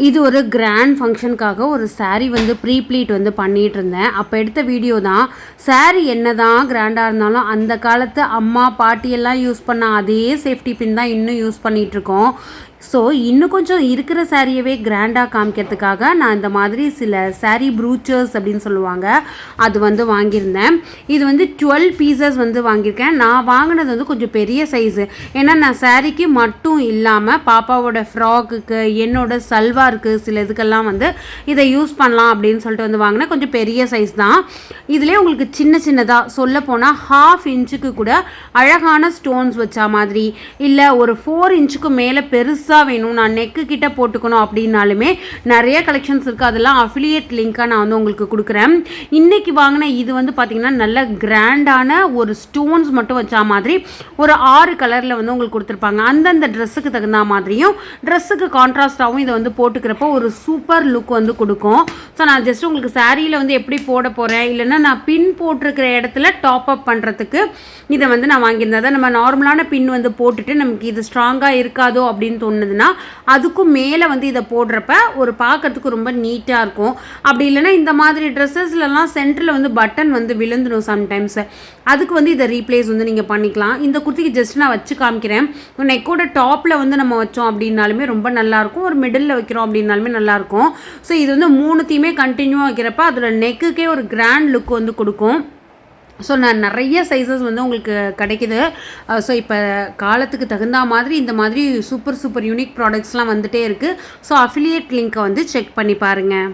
இது ஒரு கிராண்ட் ஃபங்க்ஷனுக்காக ஒரு சாரீ வந்து ப்ரீ ப்ளீட் வந்து பண்ணிகிட்டு இருந்தேன். அப்போ எடுத்த வீடியோ தான். சாரீ என்ன தான் கிராண்டாக இருந்தாலும் அந்த காலத்து அம்மா பாட்டியெல்லாம் யூஸ் பண்ண அதே சேஃப்டி பின் தான் இன்னும் யூஸ் பண்ணிகிட்ருக்கோம். ஸோ இன்னும் கொஞ்சம் இருக்கிற சாரியவே கிராண்டாக காமிக்கிறதுக்காக நான் இந்த மாதிரி சில சாரீ ப்ரூச்சர்ஸ் அப்படின்னு சொல்லுவாங்க, அது வந்து வாங்கியிருந்தேன். இது வந்து 12 பீசஸ் வந்து வாங்கியிருக்கேன். நான் வாங்கினது வந்து கொஞ்சம் பெரிய சைஸு. ஏன்னா நான் சாரீக்கு மட்டும் இல்லாமல் பாப்பாவோட ஃப்ராக்குக்கு, என்னோட சல்வாருக்கு, சில இதுக்கெல்லாம் வந்து இதை யூஸ் பண்ணலாம் அப்படின்னு சொல்லிட்டு வந்து வாங்கினேன். கொஞ்சம் பெரிய சைஸ் தான். இதிலே உங்களுக்கு சின்ன சின்னதாக சொல்ல போனால் 1/2 இன்ச்சுக்கு கூட அழகான ஸ்டோன்ஸ் வச்சா மாதிரி, இல்லை ஒரு 4 இன்ச்சுக்கு மேலே பெருசாக வேணும், நான் நெக்கு கிட்ட போட்டுக்கணும் அப்படின்னாலுமே நிறைய கலெக்ஷன்ஸ் இருக்குது. அதெல்லாம் அஃபிலியேட் லிங்காக நான் வந்து உங்களுக்கு கொடுக்குறேன். இன்றைக்கி வாங்கின இது வந்து பார்த்திங்கன்னா நல்ல கிராண்டான ஒரு ஸ்டோன்ஸ் மட்டும் வச்சா மாதிரி ஒரு 6 கலரில் வந்து உங்களுக்கு கொடுத்துருப்பாங்க. அந்தந்த ட்ரெஸ்ஸுக்கு தகுந்த மாதிரியும் ட்ரெஸ்ஸுக்கு கான்ட்ராஸ்டாகவும் இதை வந்து போட்டுக்கிறப்போ ஒரு சூப்பர் லுக் வந்து கொடுக்கும். ஸோ நான் ஜஸ்ட் உங்களுக்கு சாரியில் வந்து எப்படி போட போகிறேன், இல்லைன்னா நான் பின் போட்டிருக்கிற இடத்துல டாப் அப் பண்ணுறதுக்கு இதை வந்து நான் வாங்கியிருந்தேன். அதான் நம்ம நார்மலான பின் வந்து போட்டுட்டு நமக்கு இது ஸ்ட்ராங்காக இருக்காதோ அப்படின்னு தோணுதுன்னா அதுக்கும் மேலே வந்து இதை போடுறப்ப ஒரு பார்க்கறதுக்கு ரொம்ப நீட்டாக இருக்கும். அப்படி இல்லைன்னா இந்த மாதிரி ட்ரெஸ்ஸஸ்லாம் சென்டரில் வந்து பட்டன் வந்து விழுந்துடும் சம்டைம்ஸ். அதுக்கு வந்து இதை ரீப்ளேஸ் வந்து நீங்கள் பண்ணிக்கலாம். இந்த குர்த்திக்கு ஜஸ்ட் நான் வச்சு காமிக்கிறேன். நெக்கோட டாப்பில் வந்து நம்ம வச்சோம் அப்படின்னாலுமே ரொம்ப நல்லாயிருக்கும், ஒரு மிடில் வைக்கிறோம் அப்படின்னாலுமே நல்லாயிருக்கும். ஸோ இது வந்து 3த்தையுமே கண்டினியூவாக வைக்கிறப்ப அதோட நெக்குக்கே ஒரு கிராண்ட் லுக் வந்து கொடுக்கும். ஸோ நான் நிறைய சைஸஸ் வந்து உங்களுக்கு கிடைக்கிது. ஸோ இப்போ காலத்துக்கு தகுந்த மாதிரி இந்த மாதிரி சூப்பர் யூனிக் ப்ராடக்ட்ஸ்லாம் வந்துகிட்டே இருக்குது. ஸோ அஃபிலியேட் லிங்க்கை வந்து செக் பண்ணி பாருங்கள்.